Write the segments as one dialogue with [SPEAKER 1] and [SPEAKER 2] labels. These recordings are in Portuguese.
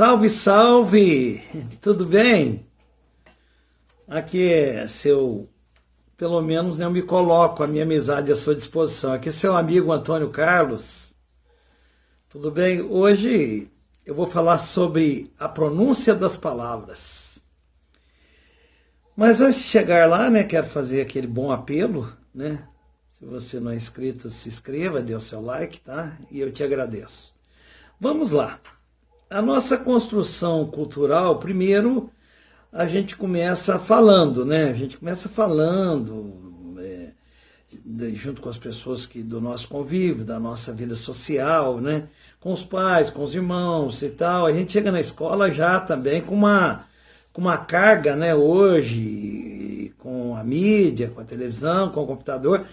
[SPEAKER 1] Salve, salve! Tudo bem? Aqui é pelo menos né, eu me coloco a minha amizade à sua disposição. Aqui é seu amigo Antônio Carlos. Tudo bem? Hoje eu vou falar sobre a pronúncia das palavras. Mas antes de chegar lá, né, quero fazer aquele bom apelo, né? Se você não é inscrito, se inscreva, dê o seu like, tá? E eu te agradeço. Vamos lá. A nossa construção cultural, primeiro, a gente começa falando, né? A gente começa falando, junto com as pessoas do nosso convívio, da nossa vida social, né? Com os pais, com os irmãos e tal. A gente chega na escola já também com uma carga, né? Hoje, com a mídia, com a televisão, com o computador,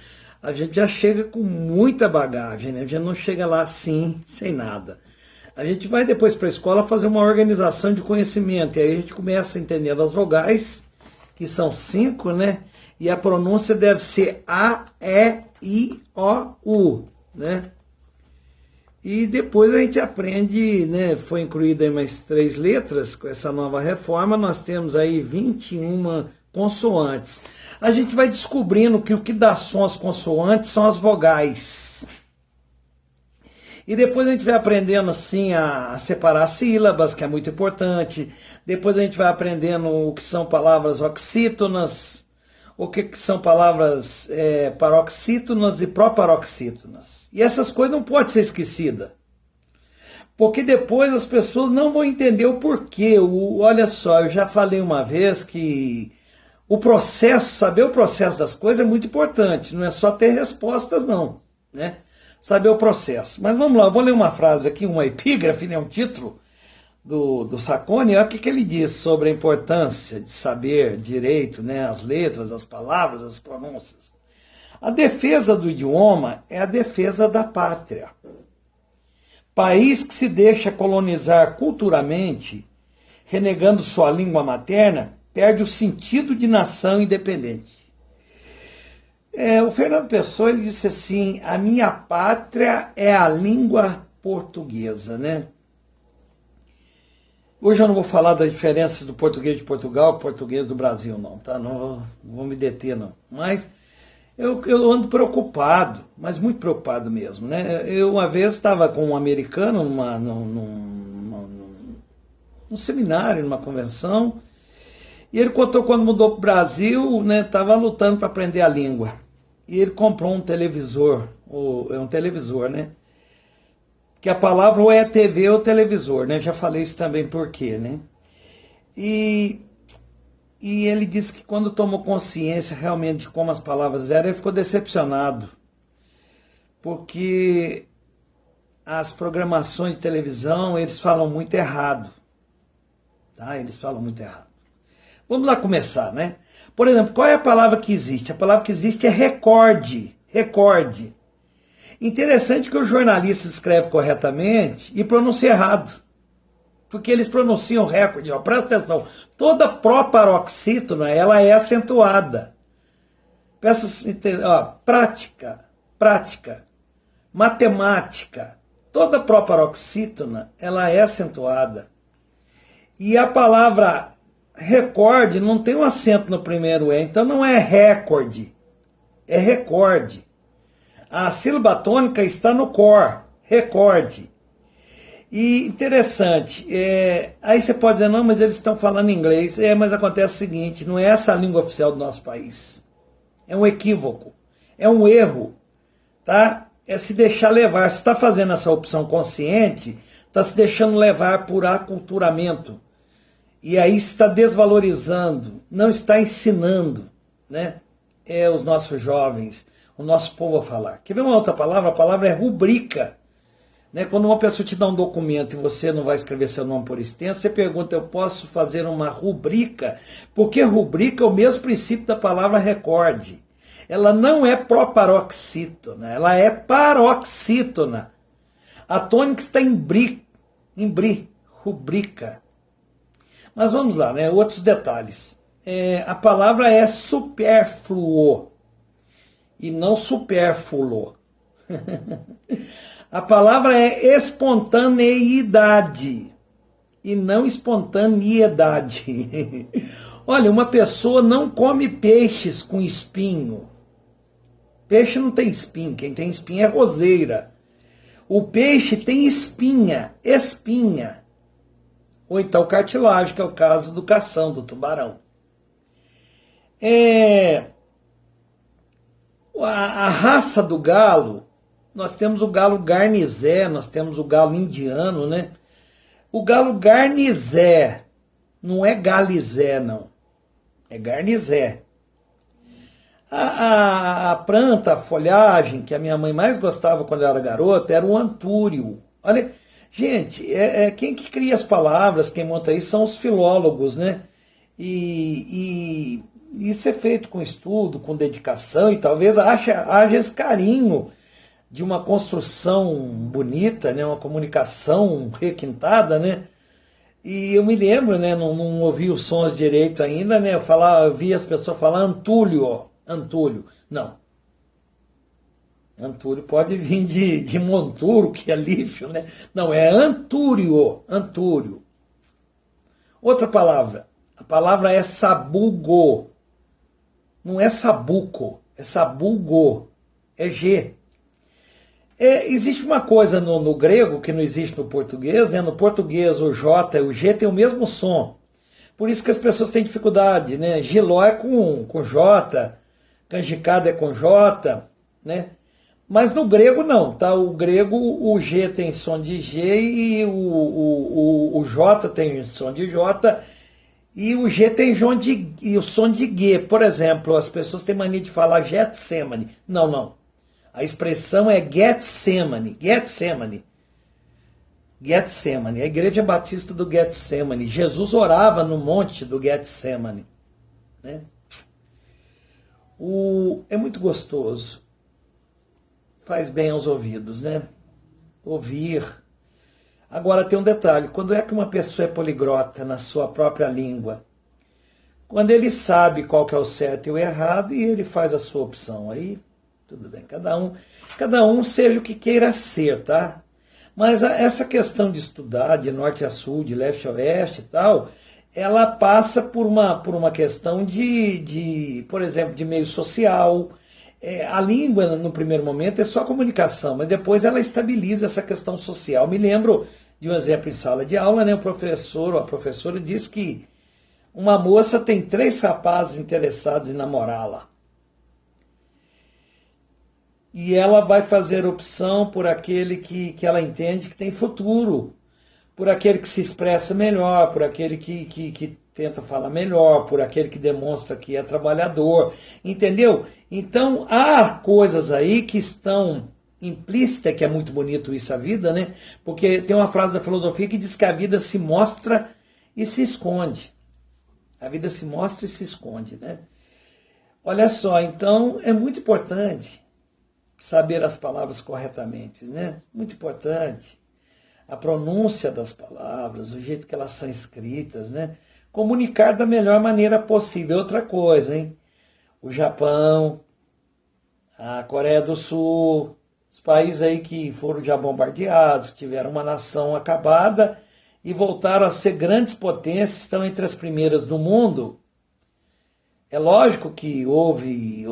[SPEAKER 1] a gente já chega com muita bagagem, né? A gente não chega lá assim, sem nada. A gente vai depois para a escola fazer uma organização de conhecimento, e aí a gente começa entendendo as vogais, que são 5, né? E a pronúncia deve ser A, E, I, O, U, né? E depois a gente aprende, né? Foi incluída aí mais 3 letras, com essa nova reforma, nós temos aí 21 consoantes. A gente vai descobrindo que o que dá som às consoantes são as vogais. E depois a gente vai aprendendo assim a separar sílabas, que é muito importante. Depois a gente vai aprendendo o que são palavras oxítonas, o que são palavras paroxítonas e proparoxítonas. E essas coisas não podem ser esquecidas. Porque depois as pessoas não vão entender o porquê. Olha só, eu já falei uma vez que o processo, saber o processo das coisas é muito importante. Não é só ter respostas, não, né? Saber o processo. Mas vamos lá, eu vou ler uma frase aqui, uma epígrafe, né, um título do Sacconi. Olha o que ele diz sobre a importância de saber direito, né, as letras, as palavras, as pronúncias. A defesa do idioma é a defesa da pátria. País que se deixa colonizar culturalmente, renegando sua língua materna, perde o sentido de nação independente. O Fernando Pessoa, ele disse assim: a minha pátria é a língua portuguesa, né? Hoje eu não vou falar das diferenças do português de Portugal e português do Brasil, não, tá? Não vou me deter, não. Mas eu ando preocupado, mas muito preocupado mesmo, né? Eu uma vez estava com um americano num seminário, numa convenção, e ele contou quando mudou para o Brasil, né? Estava lutando para aprender a língua. E ele comprou um televisor, é um televisor, né? Que a palavra ou é TV ou televisor, né? Já falei isso também por quê, né? E ele disse que quando tomou consciência realmente de como as palavras eram, ele ficou decepcionado. Porque as programações de televisão, eles falam muito errado. Tá? Eles falam muito errado. Vamos lá começar, né? Por exemplo, qual é a palavra que existe? A palavra que existe é recorde. Recorde. Interessante que os jornalistas escrevem corretamente e pronunciam errado. Porque eles pronunciam recorde. Ó, presta atenção. Toda proparoxítona, ela é acentuada. Prática, prática, matemática. Toda proparoxítona, ela é acentuada. E a palavra recorde não tem um acento no primeiro E, então não é recorde, é recorde. A sílaba tônica está no cor, recorde. E interessante, aí você pode dizer, não, mas eles estão falando inglês. Mas acontece o seguinte, não é essa a língua oficial do nosso país. É um equívoco, é um erro, tá? É se deixar levar. Se está fazendo essa opção consciente, está se deixando levar por aculturamento. E aí está desvalorizando, não está ensinando, né? Os nossos jovens, o nosso povo a falar. Quer ver uma outra palavra? A palavra é rubrica. Né? Quando uma pessoa te dá um documento e você não vai escrever seu nome por extenso, você pergunta, eu posso fazer uma rubrica? Porque rubrica é o mesmo princípio da palavra recorde. Ela não é proparoxítona, ela é paroxítona. A tônica está em bri, rubrica. Mas vamos lá, né? Outros detalhes. A palavra é supérfluo e não supérfluo. A palavra é espontaneidade e não espontaneidade. Olha, uma pessoa não come peixes com espinho. Peixe não tem espinho, quem tem espinho é roseira. O peixe tem espinha. Ou então cartilagem, que é o caso do cação, do tubarão. A raça do galo, nós temos o galo garnizé, nós temos o galo indiano, né? O galo garnizé não é galizé, não. É garnizé. A planta, a folhagem que a minha mãe mais gostava quando eu era garota era o antúrio. Olha, gente, quem que cria as palavras, quem monta isso são os filólogos, né? E isso é feito com estudo, com dedicação, e talvez haja esse carinho de uma construção bonita, né? Uma comunicação requintada, né? E eu me lembro, né? Não ouvi os sons direito ainda, né? Eu vi as pessoas falar Antúlio. Não. Antúrio pode vir de monturo, que é lixo, né? Não, é antúrio. Outra palavra. A palavra é sabugo. Não é sabuco, é sabugo. É G. Existe uma coisa no grego que não existe no português, né? No português o J e o G têm o mesmo som. Por isso que as pessoas têm dificuldade, né? Giló é com J, canjicado é com J, né? Mas no grego não, tá? O grego, o G tem som de G e o J tem som de J e o G tem o som de G. Por exemplo, as pessoas têm mania de falar Getsemane. Não. A expressão é Getsemane. A Igreja Batista do Getsemane. Jesus orava no monte do Getsemane, né? É muito gostoso. Faz bem aos ouvidos, né? Ouvir. Agora tem um detalhe. Quando é que uma pessoa é poliglota na sua própria língua? Quando ele sabe qual que é o certo e o errado e ele faz a sua opção. Aí, tudo bem. Cada um seja o que queira ser, tá? Mas essa questão de estudar de norte a sul, de leste a oeste e tal, ela passa por uma questão por exemplo, de meio social. A língua, no primeiro momento, é só comunicação, mas depois ela estabiliza essa questão social. Me lembro de um exemplo em sala de aula, né? O professor ou a professora diz que uma moça tem 3 rapazes interessados em namorá-la. E ela vai fazer opção por aquele que ela entende que tem futuro, por aquele que se expressa melhor, por aquele que tenta falar melhor, por aquele que demonstra que é trabalhador, entendeu? Então, há coisas aí que estão implícitas, que é muito bonito isso, a vida, né? Porque tem uma frase da filosofia que diz que a vida se mostra e se esconde. A vida se mostra e se esconde, né? Olha só, então, é muito importante saber as palavras corretamente, né? Muito importante. A pronúncia das palavras, o jeito que elas são escritas, né? Comunicar da melhor maneira possível. Outra coisa, hein? O Japão, a Coreia do Sul, os países aí que foram já bombardeados, tiveram uma nação acabada e voltaram a ser grandes potências, estão entre as primeiras do mundo. É lógico que houve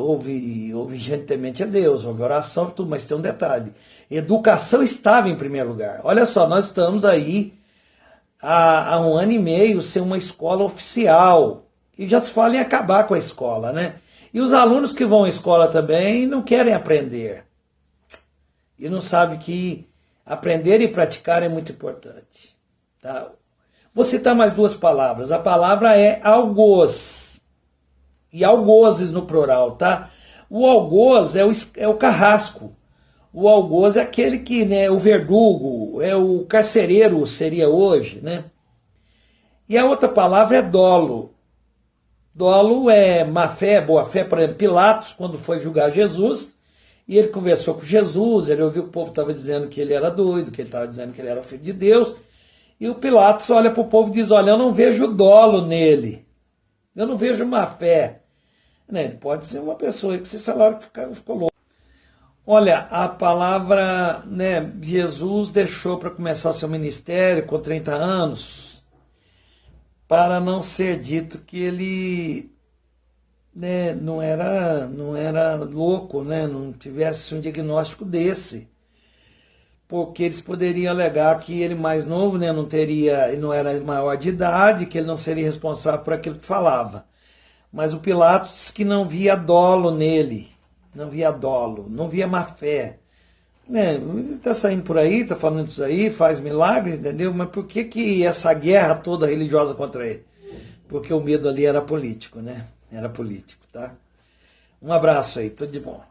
[SPEAKER 1] gente temente a Deus, houve oração, tudo, mas tem um detalhe. Educação estava em primeiro lugar. Olha só, nós estamos aí há 1 ano e meio sem uma escola oficial. E já se fala em acabar com a escola, né? E os alunos que vão à escola também não querem aprender. E não sabem que aprender e praticar é muito importante. Tá? Vou citar mais 2 palavras. A palavra é algoz. E algozes no plural, tá? O algoz é o carrasco. O algoz é aquele que, né, o verdugo, é o carcereiro seria hoje, né? E a outra palavra é dolo. Dolo é má fé, boa fé. Por exemplo, Pilatos, quando foi julgar Jesus, e ele conversou com Jesus, ele ouviu que o povo estava dizendo que ele era doido, que ele estava dizendo que ele era o filho de Deus, e o Pilatos olha para o povo e diz, olha, eu não vejo dolo nele, eu não vejo má fé. Né? Ele pode ser uma pessoa que se salário ficou louco. Olha, a palavra, né, Jesus deixou para começar seu ministério com 30 anos, para não ser dito que ele, né, não era louco, né, não tivesse um diagnóstico desse. Porque eles poderiam alegar que ele mais novo, né, não era maior de idade, que ele não seria responsável por aquilo que falava. Mas o Pilatos disse que não via dolo nele, não via dolo, não via má fé. Né, ele está saindo por aí, está falando isso aí, faz milagre, entendeu? Mas por que que essa guerra toda religiosa contra ele? Porque o medo ali era político, né? Era político, tá? Um abraço aí, tudo de bom.